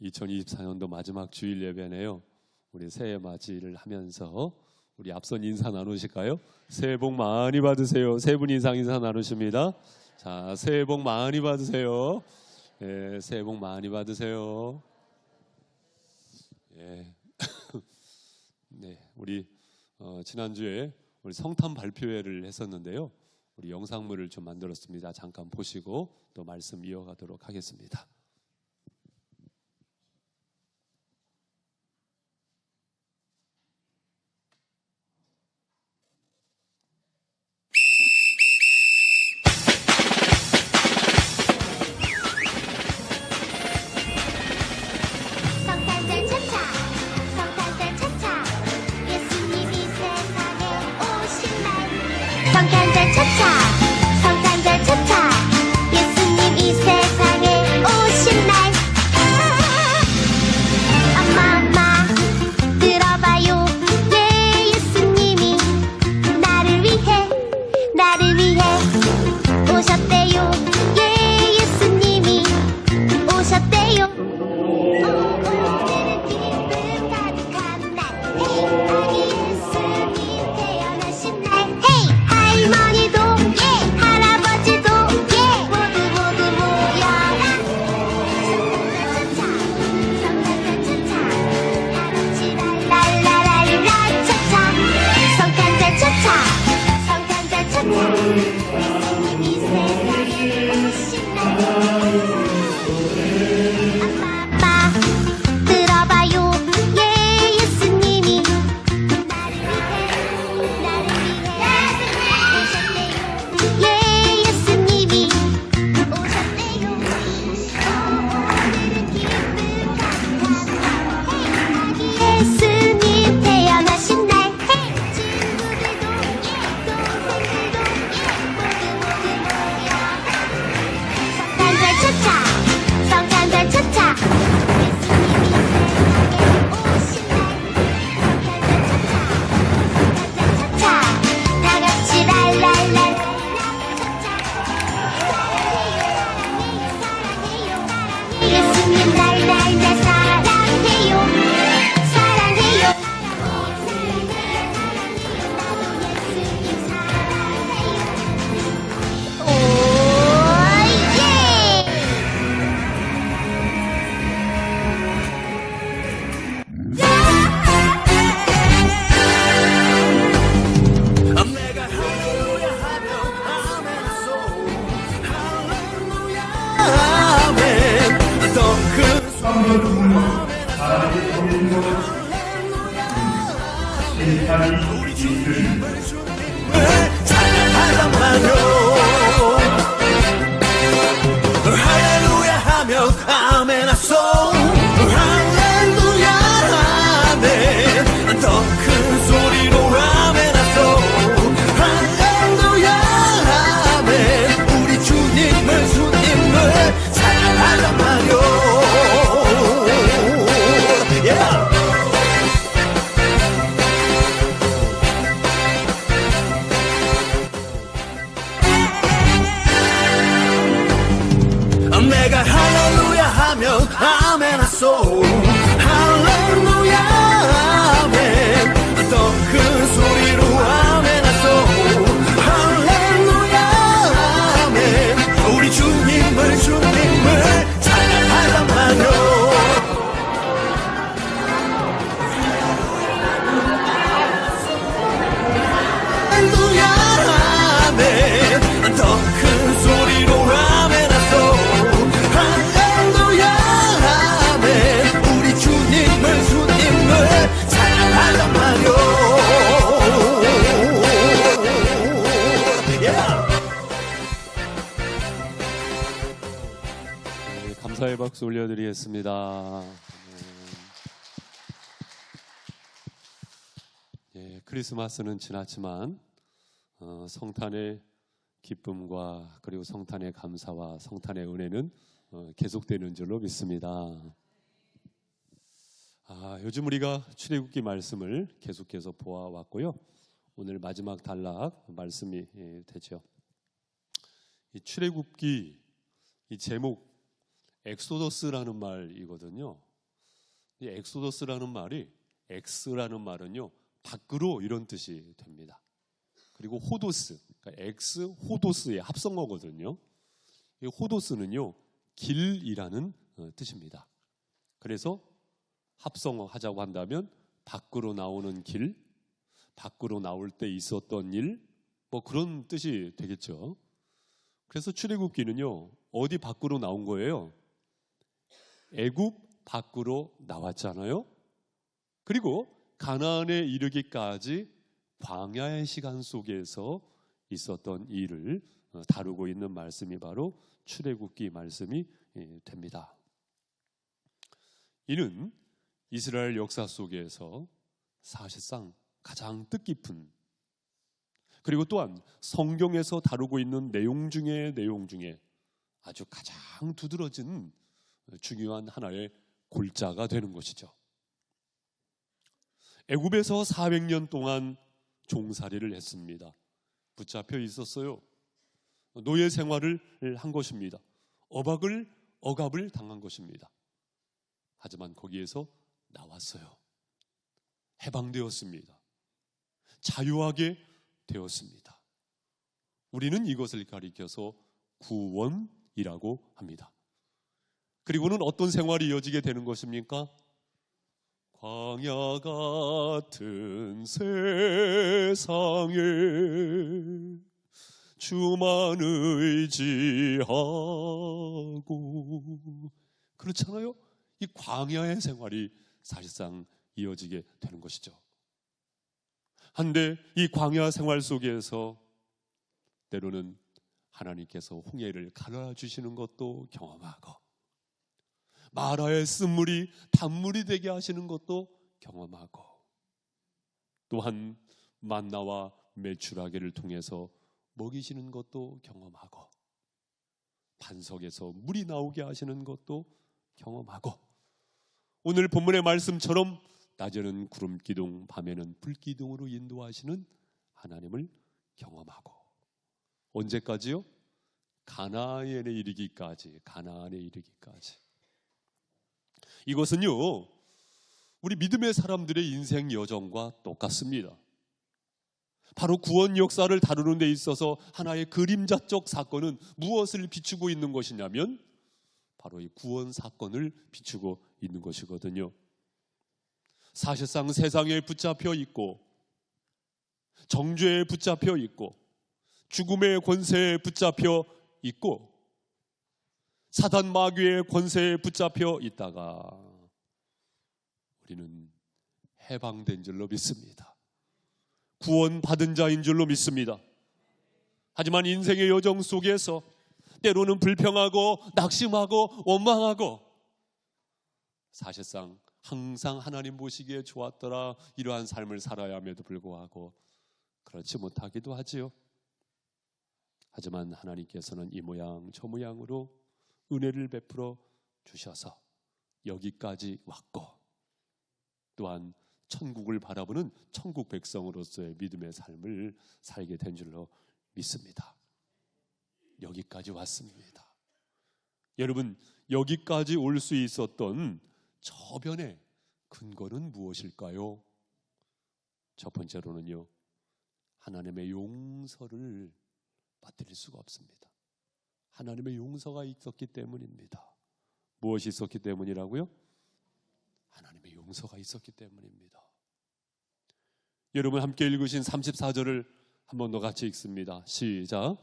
2024년도 마지막 주일 예배네요. 우리 새해 맞이를 하면서 우리 앞선 인사 나누실까요? 새해 복 많이 받으세요. 세 분 이상 인사 나누십니다. 자, 새해 복 많이 받으세요. 예, 새해 복 많이 받으세요. 예. 네, 우리 지난주에 우리 성탄 발표회를 했었는데요. 우리 영상물을 좀 만들었습니다. 잠깐 보시고 또 말씀 이어가도록 하겠습니다. 성탄절 차차 성탄절 차차 예수님 이 세상에 오신 날 엄마 들어봐요 예 예수님이 나를 위해 오셨대요 예 예수님이 오셨대요 오늘은 기쁨 가득한 날 아기 예수님 태어나신 날 할머니도 예 할아버지도 예 모두 모여라 성탄절 차차 다같이 랄랄랄라 차차 성탄절 차차 예수님이 세상에 오신 날 아빠 들어봐요 예 예수님이 나를 위해 오셨대요 예 예수님이 오셨대요 오늘은 기쁨 가득한 날 아기 예수님 태어나신 날 친구들도 예 동생들도 예 모두 모여라 성탄절 차차 예수님이 세상에 오신 날 성탄절 차차 다같이 랄랄랄라 예수님 날 사랑해요 나도 예수님 사랑해요 오예 내가 할렐루야 하면 아멘 할렐루야 아멘 더큰 소리로 우리 주님을 찬양하단 말이요 할렐루야 하면 아멘 하소 할렐루야 아멘 더큰 소리로 아멘 하소 할렐루야 아멘 우리 주님을 찬양하단 말이요 yeah. 내가 할렐루야 하면 아멘 하소 할렐루야 아멘 더 큰 소리로 아멘 하소 할렐루야 아멘 우리 주님을 찬양하단 말이요 할렐루야 아멘 더 큰 소리로 아멘 하소 할렐루야 아멘 우리 주님을 찬양하단 말이요 yeah. 네, 감사의 박수 올려드리겠습니다. 예, 크리스마스는 지났지만 성탄의 기쁨과 그리고 성탄의 감사와 성탄의 은혜는 계속되는 줄로 믿습니다. 요즘 우리가 출애굽기 말씀을 계속해서 보아왔고요. 오늘 마지막 단락 말씀이 되죠. 이 출애굽기 이 제목 엑소더스라는 말이거든요. 이 엑소더스라는 말이 엑스라는 말은요 밖으로 이런 뜻이 됩니다. 그리고 호도스, 그러니까 엑스 호도스의 합성어거든요. 이 호도스는요 길이라는 뜻입니다. 그래서 합성어 하자고 한다면 밖으로 나오는 길, 밖으로 나올 때 있었던 일, 뭐 그런 뜻이 되겠죠. 그래서 출애굽기는요 어디 밖으로 나온 거예요? 애굽 밖으로 나왔잖아요. 그리고 가나안에 이르기까지 광야의 시간 속에서 있었던 일을 다루고 있는 말씀이 바로 출애굽기 말씀이 됩니다. 이는 이스라엘 역사 속에서 사실상 가장 뜻깊은, 그리고 또한 성경에서 다루고 있는 내용 중에 아주 가장 두드러진 중요한 하나의 골자가 되는 것이죠. 애굽에서 400년 동안 종살이를 했습니다. 붙잡혀 있었어요. 노예 생활을 한 것입니다. 억압을 당한 것입니다. 하지만 거기에서 나왔어요. 해방되었습니다. 자유하게 되었습니다. 우리는 이것을 가리켜서 구원이라고 합니다. 그리고는 어떤 생활이 이어지게 되는 것입니까? 광야 같은 세상에 주만 의지하고, 그렇잖아요. 이 광야의 생활이 사실상 이어지게 되는 것이죠. 한데 이 광야 생활 속에서 때로는 하나님께서 홍해를 갈아주시는 것도 경험하고, 마라의 쓴물이 단물이 되게 하시는 것도 경험하고, 또한 만나와 메추라기를 통해서 먹이시는 것도 경험하고, 반석에서 물이 나오게 하시는 것도 경험하고, 오늘 본문의 말씀처럼 낮에는 구름 기둥, 밤에는 불 기둥으로 인도하시는 하나님을 경험하고, 언제까지요? 가나안에 이르기까지. 이것은요 우리 믿음의 사람들의 인생 여정과 똑같습니다. 바로 구원 역사를 다루는 데 있어서 하나의 그림자적 사건은 무엇을 비추고 있는 것이냐면 바로 이 구원 사건을 비추고 있는 것이거든요. 사실상 세상에 붙잡혀 있고, 정죄에 붙잡혀 있고, 죽음의 권세에 붙잡혀 있고, 사단 마귀의 권세에 붙잡혀 있다가 우리는 해방된 줄로 믿습니다. 구원받은 자인 줄로 믿습니다. 하지만 인생의 여정 속에서 때로는 불평하고 낙심하고 원망하고, 사실상 항상 하나님 보시기에 좋았더라 이러한 삶을 살아야 함에도 불구하고 그렇지 못하기도 하지요. 하지만 하나님께서는 이 모양 저 모양으로 은혜를 베풀어 주셔서 여기까지 왔고, 또한 천국을 바라보는 천국 백성으로서의 믿음의 삶을 살게 된 줄로 믿습니다. 여기까지 왔습니다. 여러분, 여기까지 올 수 있었던 저변의 근거는 무엇일까요? 첫 번째로는요, 하나님의 용서를 빠뜨릴 수가 없습니다. 하나님의 용서가 있었기 때문입니다. 무엇이 있었기 때문이라고요? 하나님의 용서가 있었기 때문입니다. 여러분 함께 읽으신 34절을 한 번 더 같이 읽습니다. 시작.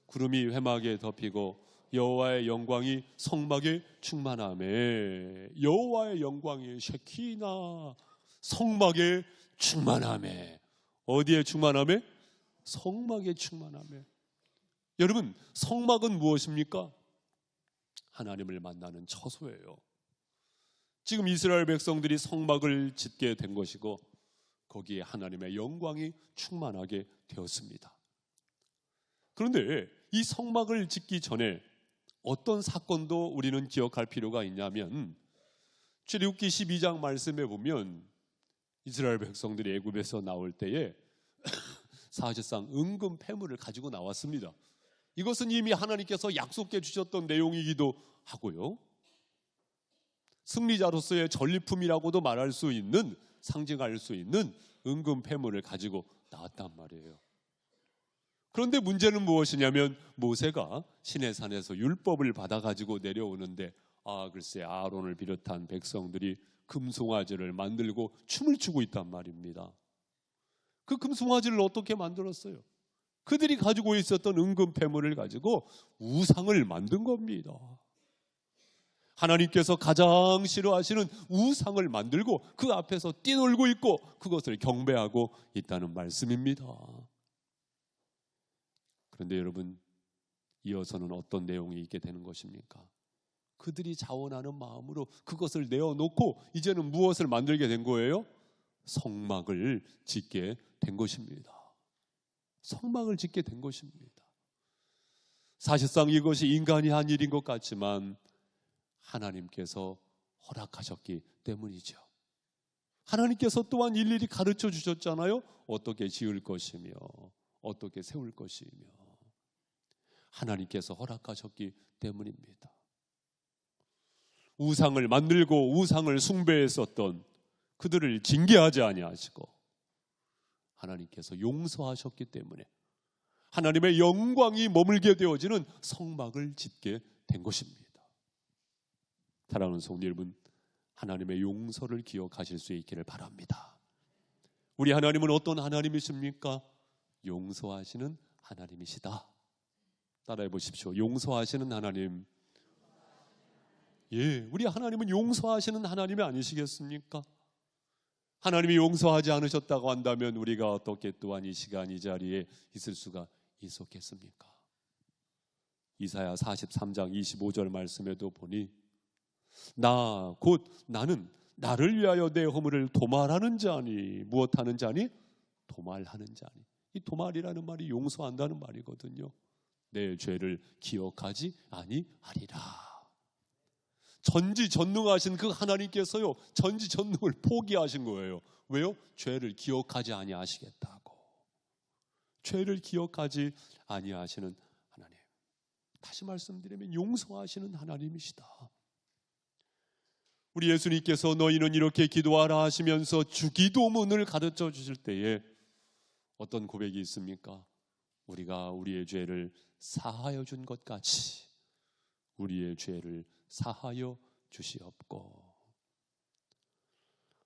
구름이 회막에 덮이고 여호와의 영광이 성막에 충만하매. 여호와의 영광이 쉐키나 성막에 충만하매. 어디에 충만하매? 성막에 충만하매. 여러분, 성막은 무엇입니까? 하나님을 만나는 처소예요. 지금 이스라엘 백성들이 성막을 짓게 된 것이고, 거기에 하나님의 영광이 충만하게 되었습니다. 그런데 이 성막을 짓기 전에 어떤 사건도 우리는 기억할 필요가 있냐면, 출애굽기 12장 말씀에 보면 이스라엘 백성들이 애굽에서 나올 때에 사실상 은금 패물을 가지고 나왔습니다. 이것은 이미 하나님께서 약속해 주셨던 내용이기도 하고요. 승리자로서의 전리품이라고도 말할 수 있는, 상징할 수 있는 은금 폐물을 가지고 나왔단 말이에요. 그런데 문제는 무엇이냐면 모세가 시내산에서 율법을 받아가지고 내려오는데 글쎄 아론을 비롯한 백성들이 금송아지를 만들고 춤을 추고 있단 말입니다. 그 금송아지를 어떻게 만들었어요? 그들이 가지고 있었던 은금 폐물을 가지고 우상을 만든 겁니다. 하나님께서 가장 싫어하시는 우상을 만들고 그 앞에서 뛰놀고 있고 그것을 경배하고 있다는 말씀입니다. 그런데 여러분, 이어서는 어떤 내용이 있게 되는 것입니까? 그들이 자원하는 마음으로 그것을 내어놓고 이제는 무엇을 만들게 된 거예요? 성막을 짓게 된 것입니다. 성막을 짓게 된 것입니다. 사실상 이것이 인간이 한 일인 것 같지만 하나님께서 허락하셨기 때문이죠. 하나님께서 또한 일일이 가르쳐 주셨잖아요. 어떻게 지을 것이며 어떻게 세울 것이며 하나님께서 허락하셨기 때문입니다. 우상을 만들고 우상을 숭배했었던 그들을 징계하지 아니하시고 하나님께서 용서하셨기 때문에 하나님의 영광이 머물게 되어지는 성막을 짓게 된 것입니다. 사랑하는 성도 여러분, 하나님의 용서를 기억하실 수 있기를 바랍니다. 우리 하나님은 어떤 하나님이십니까? 용서하시는 하나님이시다. 따라해 보십시오. 용서하시는 하나님. 예, 우리 하나님은 용서하시는 하나님이 아니시겠습니까? 하나님이 용서하지 않으셨다고 한다면 우리가 어떻게 또한 이 시간 이 자리에 있을 수가 있었겠습니까? 이사야 43장 25절 말씀에도 보니 나는 나를 위하여 내 허물을 도말하는 자니 무엇하는 자니? 도말하는 자니. 이 도말이라는 말이 용서한다는 말이거든요. 내 죄를 기억하지 아니하리라. 전지전능하신 그 하나님께서요 전지전능을 포기하신 거예요. 왜요? 죄를 기억하지 아니하시겠다고. 죄를 기억하지 아니하시는 하나님. 다시 말씀드리면 용서하시는 하나님이시다. 우리 예수님께서 너희는 이렇게 기도하라 하시면서 주기도문을 가르쳐 주실 때에 어떤 고백이 있습니까? 우리가 우리의 죄를 사하여 준 것 같이 우리의 죄를 사하여 주시옵고.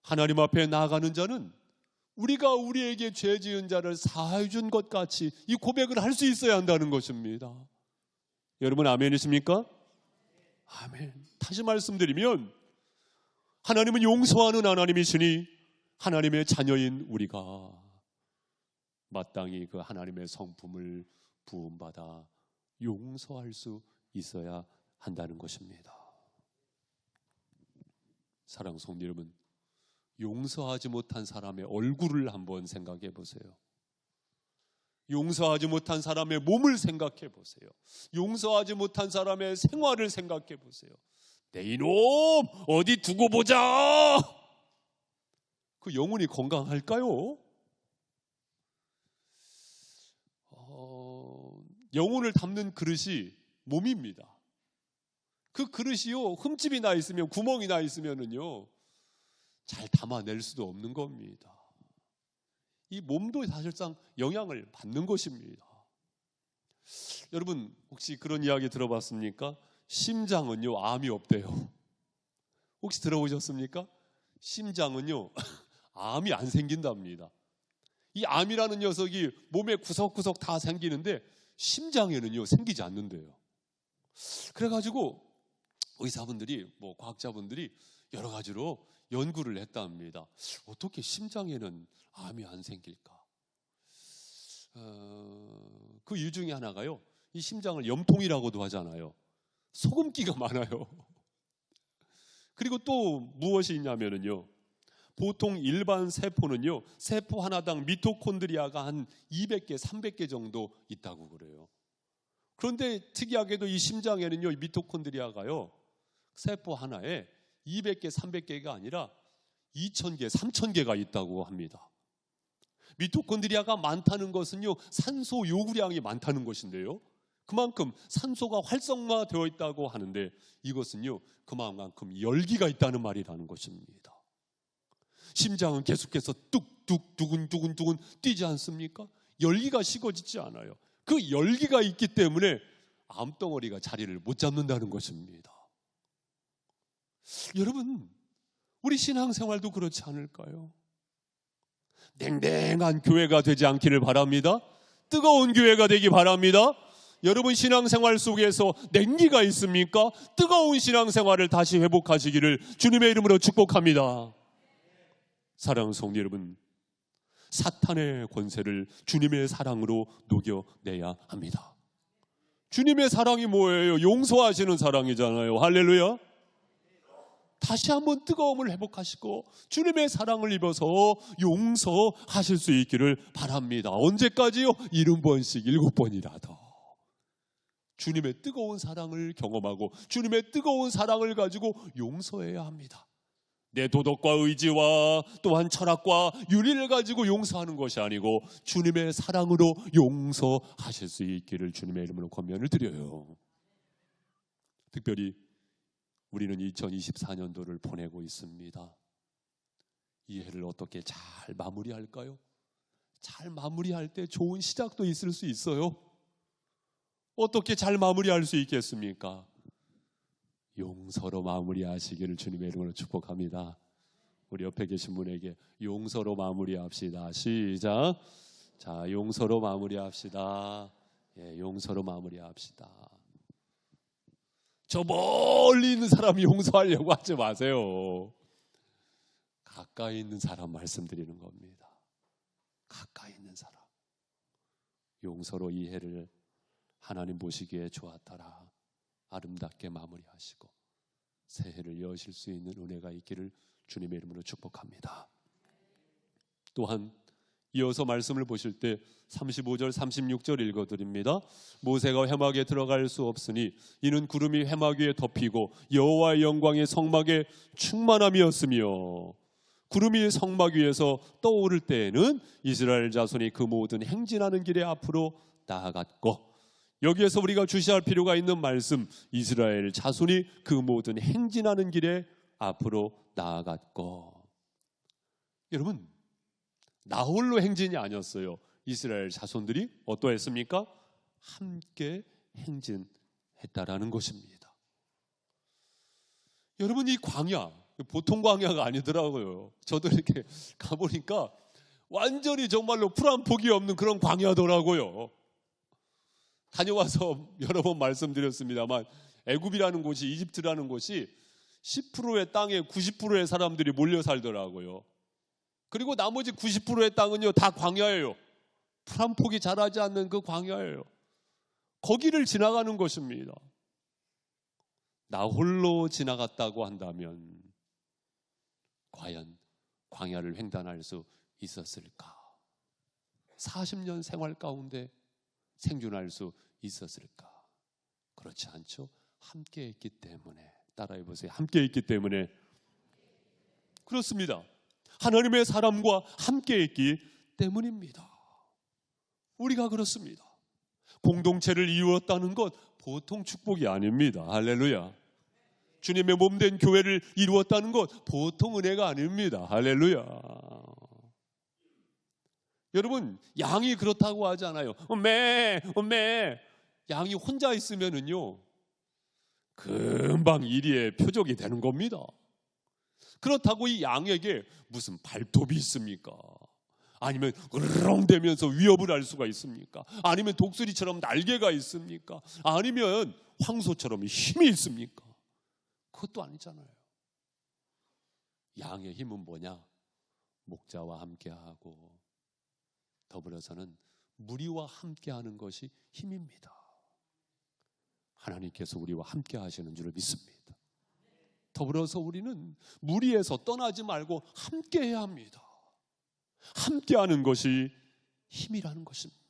하나님 앞에 나아가는 자는 우리가 우리에게 죄 지은 자를 사하여 준 것 같이 이 고백을 할 수 있어야 한다는 것입니다. 여러분 아멘이십니까? 아멘. 다시 말씀드리면 하나님은 용서하는 하나님이시니 하나님의 자녀인 우리가 마땅히 그 하나님의 성품을 부음받아 용서할 수 있어야 한다는 것입니다. 사랑하는 성도 여러분, 용서하지 못한 사람의 얼굴을 한번 생각해 보세요. 용서하지 못한 사람의 몸을 생각해 보세요. 용서하지 못한 사람의 생활을 생각해 보세요. 내 이놈 어디 두고 보자. 그 영혼이 건강할까요? 영혼을 담는 그릇이 몸입니다. 그 그릇이요 흠집이 나 있으면 구멍이 나 있으면은요 잘 담아낼 수도 없는 겁니다. 이 몸도 사실상 영향을 받는 것입니다. 여러분 혹시 그런 이야기 들어봤습니까? 심장은요 암이 없대요. 혹시 들어보셨습니까? 심장은요 암이 안 생긴답니다. 이 암이라는 녀석이 몸에 구석구석 다 생기는데 심장에는요 생기지 않는데요. 그래가지고 의사분들이 과학자분들이 여러 가지로 연구를 했답니다. 어떻게 심장에는 암이 안 생길까? 그 이유 중에 하나가요 이 심장을 염통이라고도 하잖아요. 소금기가 많아요. 그리고 또 무엇이 있냐면요 보통 일반 세포는요 세포 하나당 미토콘드리아가 한 200개, 300개 정도 있다고 그래요. 그런데 특이하게도 이 심장에는요 이 미토콘드리아가요 세포 하나에 200개, 300개가 아니라 2000개, 3000개가 있다고 합니다. 미토콘드리아가 많다는 것은요 산소 요구량이 많다는 것인데요 그만큼 산소가 활성화되어 있다고 하는데 이것은요 그만큼 열기가 있다는 말이라는 것입니다. 심장은 계속해서 뚝뚝 두근두근 뛰지 않습니까? 열기가 식어지지 않아요. 그 열기가 있기 때문에 암덩어리가 자리를 못 잡는다는 것입니다. 여러분, 우리 신앙생활도 그렇지 않을까요? 냉랭한 교회가 되지 않기를 바랍니다. 뜨거운 교회가 되기 바랍니다. 여러분 신앙생활 속에서 냉기가 있습니까? 뜨거운 신앙생활을 다시 회복하시기를 주님의 이름으로 축복합니다. 사랑하는 성도 여러분, 사탄의 권세를 주님의 사랑으로 녹여내야 합니다. 주님의 사랑이 뭐예요? 용서하시는 사랑이잖아요. 할렐루야. 다시 한번 뜨거움을 회복하시고 주님의 사랑을 입어서 용서하실 수 있기를 바랍니다. 언제까지요? 70번씩 7번이라도 주님의 뜨거운 사랑을 경험하고 주님의 뜨거운 사랑을 가지고 용서해야 합니다. 내 도덕과 의지와 또한 철학과 윤리를 가지고 용서하는 것이 아니고 주님의 사랑으로 용서하실 수 있기를 주님의 이름으로 권면을 드려요. 특별히 우리는 2024년도를 보내고 있습니다. 이 해를 어떻게 잘 마무리할까요? 잘 마무리할 때 좋은 시작도 있을 수 있어요. 어떻게 잘 마무리할 수 있겠습니까? 용서로 마무리하시기를 주님의 이름으로 축복합니다. 우리 옆에 계신 분에게 용서로 마무리합시다. 시작. 자, 용서로 마무리합시다. 예, 용서로 마무리합시다. 저 멀리 있는 사람 용서하려고 하지 마세요. 가까이 있는 사람 말씀드리는 겁니다. 가까이 있는 사람. 용서로 이 해를 하나님 보시기에 좋았더라. 아름답게 마무리하시고 새해를 여실 수 있는 은혜가 있기를 주님의 이름으로 축복합니다. 또한 이어서 말씀을 보실 때 35절 36절 읽어드립니다. 모세가 회막에 들어갈 수 없으니 이는 구름이 회막 위에 덮이고 여호와의 영광이 성막에 충만함이었으며 구름이 성막 위에서 떠오를 때에는 이스라엘 자손이 그 모든 행진하는 길에 앞으로 나아갔고, 여기에서 우리가 주시할 필요가 있는 말씀, 이스라엘 자손이 그 모든 행진하는 길에 앞으로 나아갔고. 여러분, 나 홀로 행진이 아니었어요. 이스라엘 자손들이 어떠했습니까? 함께 행진했다라는 것입니다. 여러분, 이 광야 보통 광야가 아니더라고요. 저도 이렇게 가보니까 완전히 정말로 풀 한 폭이 없는 그런 광야더라고요. 다녀와서 여러 번 말씀드렸습니다만 애굽이라는 곳이, 이집트라는 곳이 10%의 땅에 90%의 사람들이 몰려 살더라고요. 그리고 나머지 90%의 땅은요 다 광야예요. 풀 한 폭이 자라지 않는 그 광야예요. 거기를 지나가는 것입니다. 나 홀로 지나갔다고 한다면 과연 광야를 횡단할 수 있었을까? 40년 생활 가운데 생존할 수 있었을까? 그렇지 않죠. 함께 있기 때문에. 따라해 보세요. 함께 있기 때문에. 그렇습니다. 하나님의 사람과 함께 있기 때문입니다. 우리가 그렇습니다. 공동체를 이루었다는 것 보통 축복이 아닙니다. 할렐루야. 주님의 몸된 교회를 이루었다는 것 보통 은혜가 아닙니다. 할렐루야. 여러분, 양이 그렇다고 하잖아요. 매 양이 혼자 있으면은요 금방 이리의 표적이 되는 겁니다. 그렇다고 이 양에게 무슨 발톱이 있습니까? 아니면 으르렁대면서 위협을 할 수가 있습니까? 아니면 독수리처럼 날개가 있습니까? 아니면 황소처럼 힘이 있습니까? 그것도 아니잖아요. 양의 힘은 뭐냐? 목자와 함께하고 더불어서는 무리와 함께하는 것이 힘입니다. 하나님께서 우리와 함께 하시는 줄을 믿습니다. 더불어서 우리는 무리에서 떠나지 말고 함께해야 합니다. 함께하는 것이 힘이라는 것입니다.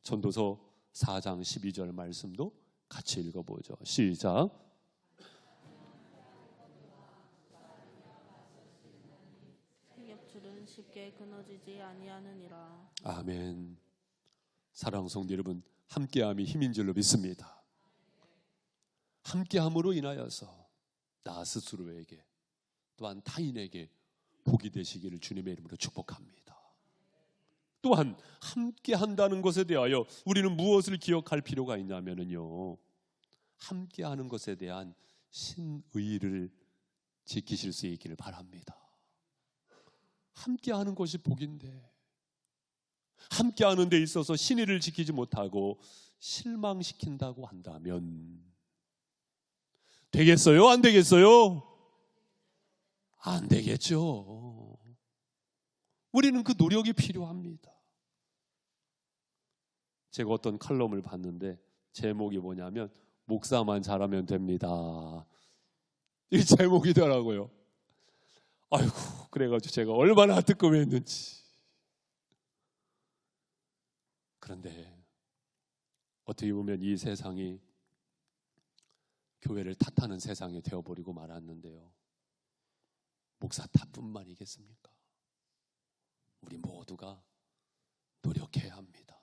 전도서 4장 12절 말씀도 같이 읽어보죠. 시작. 생역줄은 쉽게 끊어지지 아니하느니라. 아멘. 사랑하는 성도 여러분, 함께함이 힘인 줄로 믿습니다. 함께함으로 인하여서 나 스스로에게 또한 타인에게 복이 되시기를 주님의 이름으로 축복합니다. 또한 함께한다는 것에 대하여 우리는 무엇을 기억할 필요가 있냐면요, 함께하는 것에 대한 신의를 지키실 수 있기를 바랍니다. 함께하는 것이 복인데 함께하는 데 있어서 신의를 지키지 못하고 실망시킨다고 한다면 되겠어요? 안 되겠어요? 안 되겠죠. 우리는 그 노력이 필요합니다. 제가 어떤 칼럼을 봤는데 제목이 뭐냐면 목사만 잘하면 됩니다. 이 제목이더라고요. 아이고, 그래가지고 제가 얼마나 뜨끔했는지. 그런데 어떻게 보면 이 세상이 교회를 탓하는 세상이 되어버리고 말았는데요, 목사 탓뿐만이겠습니까? 우리 모두가 노력해야 합니다.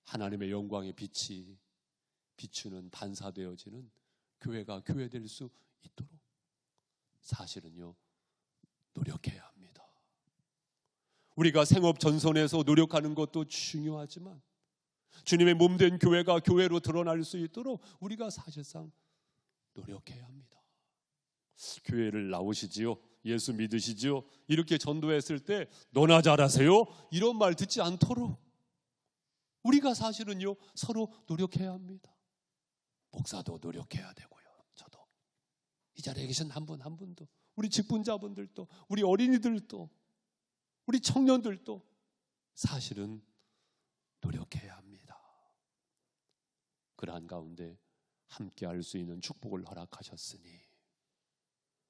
하나님의 영광의 빛이 비추는 반사되어지는 교회가 교회될 수 있도록 사실은요, 노력해야 합니다. 우리가 생업 전선에서 노력하는 것도 중요하지만 주님의 몸된 교회가 교회로 드러날 수 있도록 우리가 사실상 노력해야 합니다. 교회를 나오시지요? 예수 믿으시지요? 이렇게 전도했을 때 너나 잘하세요? 이런 말 듣지 않도록 우리가 사실은요, 서로 노력해야 합니다. 목사도 노력해야 되고요, 저도, 이 자리에 계신 한 분 한 분도, 우리 직분자분들도, 우리 어린이들도, 우리 청년들도 사실은 노력해야 합니다. 그러한 가운데 함께 할 수 있는 축복을 허락하셨으니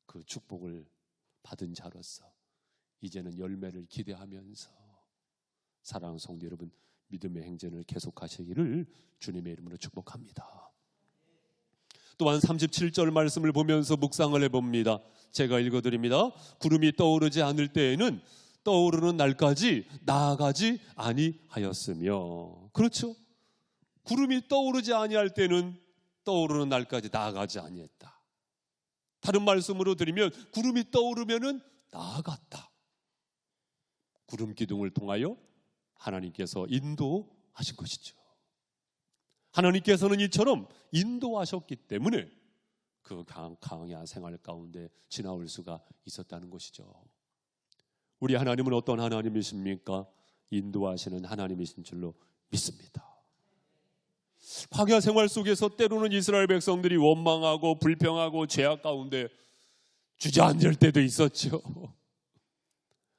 그 축복을 받은 자로서 이제는 열매를 기대하면서 사랑하는 성도 여러분, 믿음의 행진을 계속하시기를 주님의 이름으로 축복합니다. 또한 37절 말씀을 보면서 묵상을 해봅니다. 제가 읽어드립니다. 구름이 떠오르지 않을 때에는 떠오르는 날까지 나아가지 아니하였으며. 그렇죠? 구름이 떠오르지 아니할 때는 떠오르는 날까지 나아가지 아니했다. 다른 말씀으로 드리면 구름이 떠오르면은 나아갔다. 구름 기둥을 통하여 하나님께서 인도하신 것이죠. 하나님께서는 이처럼 인도하셨기 때문에 그 강야 생활 가운데 지나올 수가 있었다는 것이죠. 우리 하나님은 어떤 하나님이십니까? 인도하시는 하나님이신 줄로 믿습니다. 광야 생활 속에서 때로는 이스라엘 백성들이 원망하고 불평하고 죄악 가운데 주저앉을 때도 있었죠.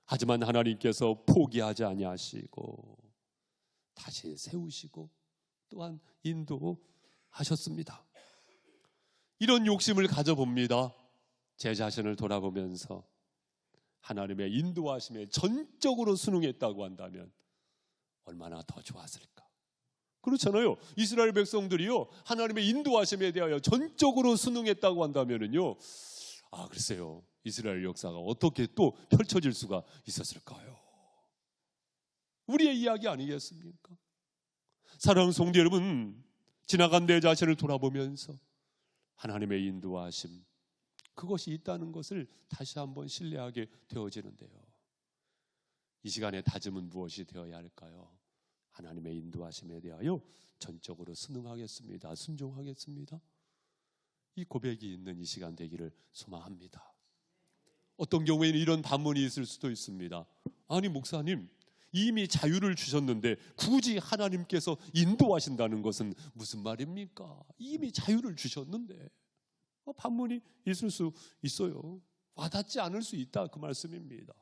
하지만 하나님께서 포기하지 아니하시고 다시 세우시고 또한 인도하셨습니다. 이런 욕심을 가져봅니다. 제 자신을 돌아보면서 하나님의 인도하심에 전적으로 순응했다고 한다면 얼마나 더 좋았을까? 그렇잖아요. 이스라엘 백성들이요, 하나님의 인도하심에 대하여 전적으로 순응했다고 한다면은요, 글쎄요, 이스라엘 역사가 어떻게 또 펼쳐질 수가 있었을까요? 우리의 이야기 아니겠습니까? 사랑하는 성도 여러분, 지나간 내 자신을 돌아보면서 하나님의 인도하심, 그것이 있다는 것을 다시 한번 신뢰하게 되어지는데요. 이 시간에 다짐은 무엇이 되어야 할까요? 하나님의 인도하심에 대하여 전적으로 순응하겠습니다. 순종하겠습니다. 이 고백이 있는 이 시간 되기를 소망합니다. 어떤 경우에는 이런 반문이 있을 수도 있습니다. 아니 목사님, 이미 자유를 주셨는데 굳이 하나님께서 인도하신다는 것은 무슨 말입니까? 이미 자유를 주셨는데. 반문이 있을 수 있어요. 와닿지 않을 수 있다, 그 말씀입니다.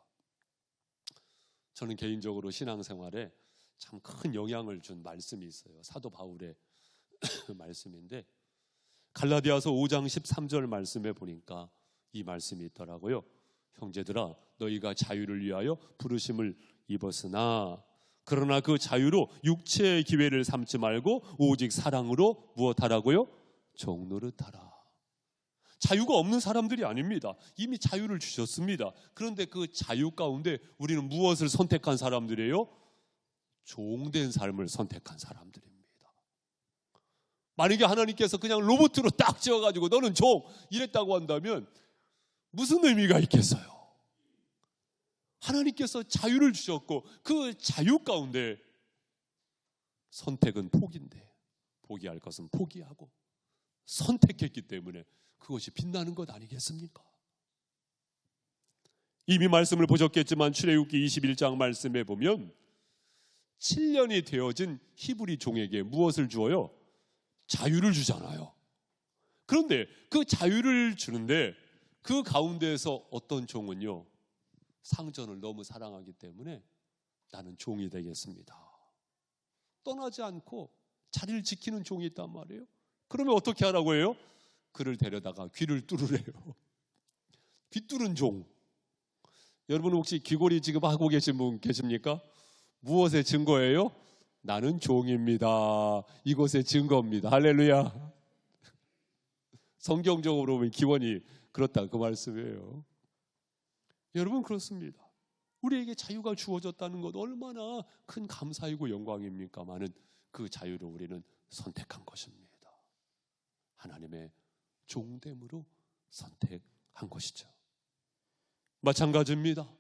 저는 개인적으로 신앙생활에 참 큰 영향을 준 말씀이 있어요. 사도 바울의 말씀인데 갈라디아서 5장 13절 말씀에 보니까 이 말씀이 있더라고요. 형제들아, 너희가 자유를 위하여 부르심을 입었으나 그러나 그 자유로 육체의 기회를 삼지 말고 오직 사랑으로 무엇하라고요? 종노릇하라. 자유가 없는 사람들이 아닙니다. 이미 자유를 주셨습니다. 그런데 그 자유 가운데 우리는 무엇을 선택한 사람들이에요? 종된 삶을 선택한 사람들입니다. 만약에 하나님께서 그냥 로봇으로 딱 지어가지고 너는 종 이랬다고 한다면 무슨 의미가 있겠어요? 하나님께서 자유를 주셨고 그 자유 가운데 선택은 포기인데 포기할 것은 포기하고 선택했기 때문에 그것이 빛나는 것 아니겠습니까? 이미 말씀을 보셨겠지만 출애굽기 21장 말씀에 보면 7년이 되어진 히브리 종에게 무엇을 주어요? 자유를 주잖아요. 그런데 그 자유를 주는데 그 가운데에서 어떤 종은요, 상전을 너무 사랑하기 때문에 나는 종이 되겠습니다. 떠나지 않고 자리를 지키는 종이 있단 말이에요. 그러면 어떻게 하라고 해요? 그를 데려다가 귀를 뚫으래요. 귀 뚫은 종. 여러분 혹시 귀걸이 지금 하고 계신 분 계십니까? 무엇의 증거예요? 나는 종입니다. 이것의 증거입니다. 할렐루야. 성경적으로 보면 기원이 그렇다 그 말씀이에요. 여러분 그렇습니다. 우리에게 자유가 주어졌다는 것 얼마나 큰 감사이고 영광입니까마는 그 자유를 우리는 선택한 것입니다. 하나님의 종됨으로 선택한 것이죠. 마찬가지입니다.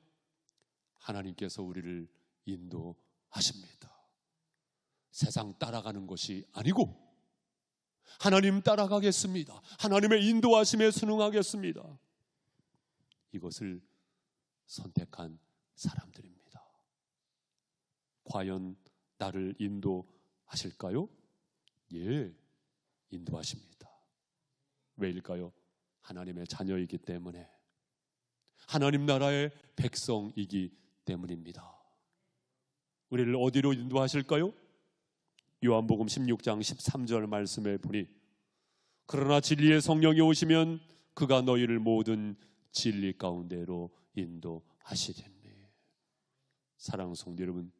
하나님께서 우리를 인도하십니다. 세상 따라가는 것이 아니고 하나님 따라가겠습니다. 하나님의 인도하심에 순응하겠습니다. 이것을 선택한 사람들입니다. 과연 나를 인도하실까요? 예, 인도하십니다. 왜일까요? 하나님의 자녀이기 때문에, 하나님 나라의 백성이기 때문입니다. 우리를 어디로 인도하실까요? 요한복음 16장 13절 말씀에 보니 그러나 진리의 성령이 오시면 그가 너희를 모든 진리 가운데로 인도하시리니. 사랑하는 성도 여러분,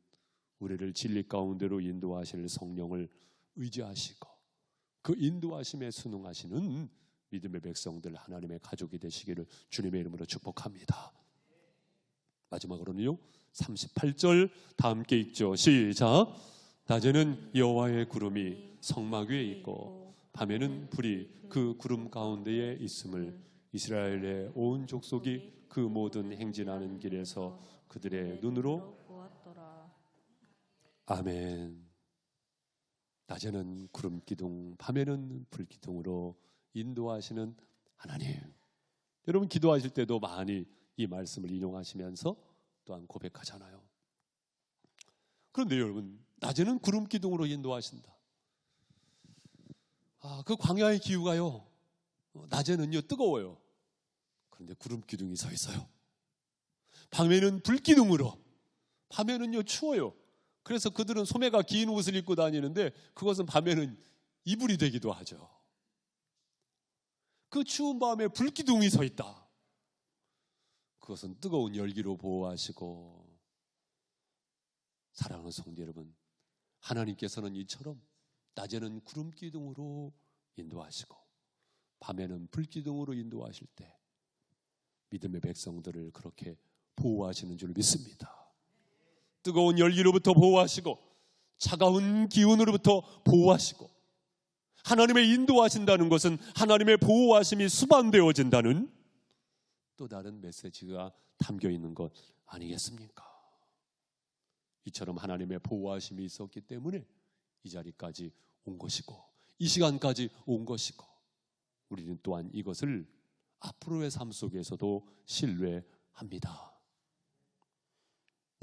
우리를 진리 가운데로 인도하실 성령을 의지하시고 그 인도하심에 순응하시는 믿음의 백성들, 하나님의 가족이 되시기를 주님의 이름으로 축복합니다. 마지막으로는요 38절 다 함께 읽죠. 시작. 낮에는 여호와의 구름이 성막 위에 있고 밤에는 불이 그 구름 가운데에 있음을 이스라엘의 온 족속이 그 모든 행진하는 길에서 그들의 눈으로 보았더라. 아멘. 낮에는 구름 기둥, 밤에는 불 기둥으로 인도하시는 하나님. 여러분 기도하실 때도 많이 이 말씀을 인용하시면서 또한 고백하잖아요. 그런데 여러분, 낮에는 구름 기둥으로 인도하신다. 그 광야의 기후가요, 낮에는요 뜨거워요. 그런데 구름 기둥이 서 있어요. 밤에는 불 기둥으로, 밤에는요 추워요. 그래서 그들은 소매가 긴 옷을 입고 다니는데 그것은 밤에는 이불이 되기도 하죠. 그 추운 밤에 불 기둥이 서 있다. 그것은 뜨거운 열기로 보호하시고, 사랑하는 성도 여러분, 하나님께서는 이처럼 낮에는 구름 기둥으로 인도하시고 밤에는 불 기둥으로 인도하실 때 믿음의 백성들을 그렇게 보호하시는 줄 믿습니다. 뜨거운 열기로부터 보호하시고 차가운 기운으로부터 보호하시고, 하나님의 인도하신다는 것은 하나님의 보호하심이 수반되어진다는 또 다른 메시지가 담겨 있는 것 아니겠습니까? 이처럼 하나님의 보호하심이 있었기 때문에 이 자리까지 온 것이고 이 시간까지 온 것이고, 우리는 또한 이것을 앞으로의 삶 속에서도 신뢰합니다.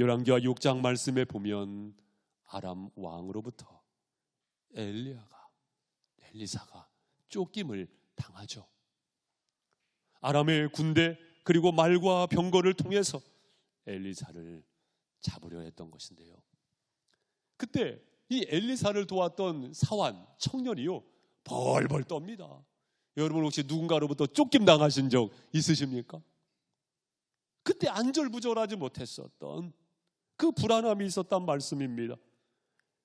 열왕기하 6장 말씀에 보면 아람 왕으로부터 엘리사가 쫓김을 당하죠. 아람의 군대 그리고 말과 병거를 통해서 엘리사를 잡으려 했던 것인데요, 그때 이 엘리사를 도왔던 사환 청년이요 벌벌 떱니다. 여러분 혹시 누군가로부터 쫓김 당하신 적 있으십니까? 그때 안절부절하지 못했었던 그 불안함이 있었단 말씀입니다.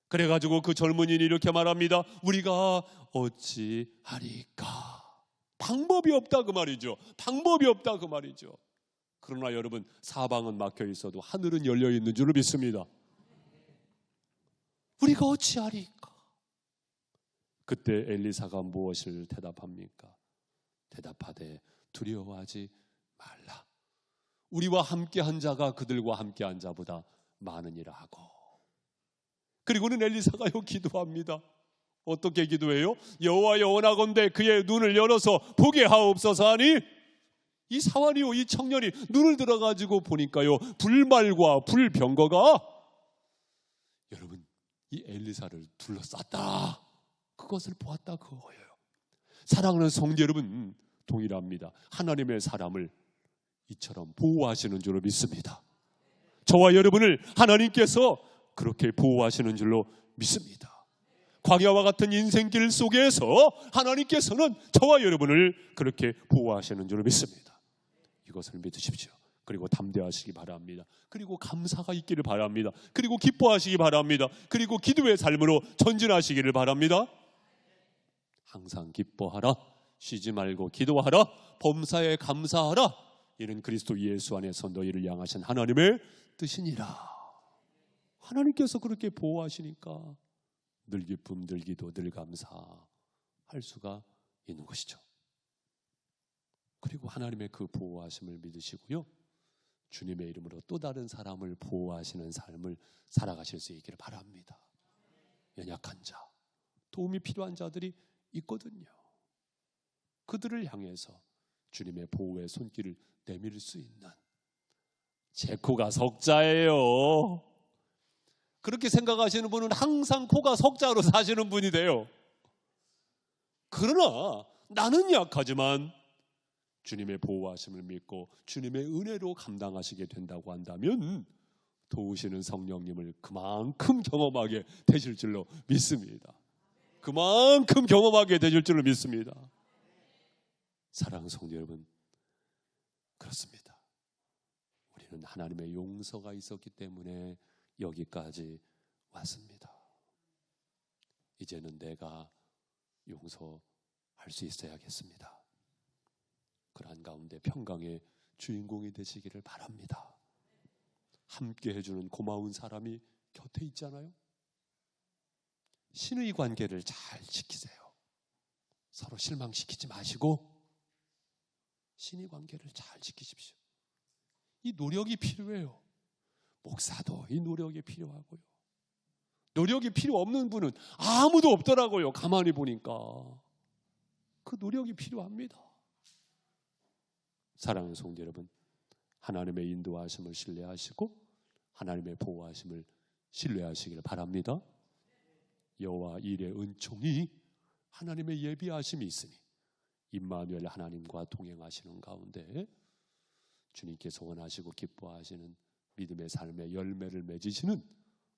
그래가지고 그 젊은이는 이렇게 말합니다. 우리가 어찌하리까? 방법이 없다 그 말이죠. 방법이 없다 그 말이죠. 그러나 여러분, 사방은 막혀 있어도 하늘은 열려 있는 줄을 믿습니다. 우리가 어찌하리까? 그때 엘리사가 무엇을 대답합니까? 대답하되 두려워하지 말라. 우리와 함께한 자가 그들과 함께한 자보다 많으니라 하고. 그리고는 엘리사가요 기도합니다. 어떻게 기도해요? 여호와여 원하건대 그의 눈을 열어서 보게 하옵소서 하니, 이 사환이요 이 청년이 눈을 들어가지고 보니까요 불말과 불병거가 여러분 이 엘리사를 둘러쌌다. 그것을 보았다 그거예요. 사랑하는 성도 여러분, 동일합니다. 하나님의 사람을 이처럼 보호하시는 줄로 믿습니다. 저와 여러분을 하나님께서 그렇게 보호하시는 줄로 믿습니다. 광야와 같은 인생길 속에서 하나님께서는 저와 여러분을 그렇게 보호하시는 줄로 믿습니다. 이것을 믿으십시오. 그리고 담대하시기 바랍니다. 그리고 감사가 있기를 바랍니다. 그리고 기뻐하시기 바랍니다. 그리고 기도의 삶으로 전진하시기를 바랍니다. 항상 기뻐하라, 쉬지 말고 기도하라, 범사에 감사하라. 이는 그리스도 예수 안에서 너희를 향하신 하나님의 뜻이니라. 하나님께서 그렇게 보호하시니까 늘 기쁨, 늘 기도, 늘 감사할 수가 있는 것이죠. 그리고 하나님의 그 보호하심을 믿으시고요, 주님의 이름으로 또 다른 사람을 보호하시는 삶을 살아가실 수 있기를 바랍니다. 연약한 자, 도움이 필요한 자들이 있거든요. 그들을 향해서 주님의 보호의 손길을 내밀 수 있는, 제 코가 석자예요. 그렇게 생각하시는 분은 항상 코가 석자로 사시는 분이 돼요. 그러나 나는 약하지만 주님의 보호하심을 믿고 주님의 은혜로 감당하시게 된다고 한다면 도우시는 성령님을 그만큼 경험하게 되실 줄로 믿습니다. 그만큼 경험하게 되실 줄로 믿습니다. 사랑하는 성도 여러분, 그렇습니다. 우리는 하나님의 용서가 있었기 때문에 여기까지 왔습니다. 이제는 내가 용서할 수 있어야겠습니다. 그러한 가운데 평강의 주인공이 되시기를 바랍니다. 함께 해주는 고마운 사람이 곁에 있잖아요. 신의 관계를 잘 지키세요. 서로 실망시키지 마시고 신의 관계를 잘 지키십시오. 이 노력이 필요해요. 목사도 이 노력이 필요하고요. 노력이 필요 없는 분은 아무도 없더라고요. 가만히 보니까. 그 노력이 필요합니다. 사랑하는 성도 여러분, 하나님의 인도하심을 신뢰하시고 하나님의 보호하심을 신뢰하시기를 바랍니다. 여호와 일의 은총이 하나님의 예비하심이 있으니 임마누엘 하나님과 동행하시는 가운데 주님께서 원하시고 기뻐하시는 믿음의 삶의 열매를 맺으시는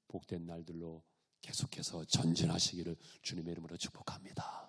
복된 날들로 계속해서 전진하시기를 주님의 이름으로 축복합니다.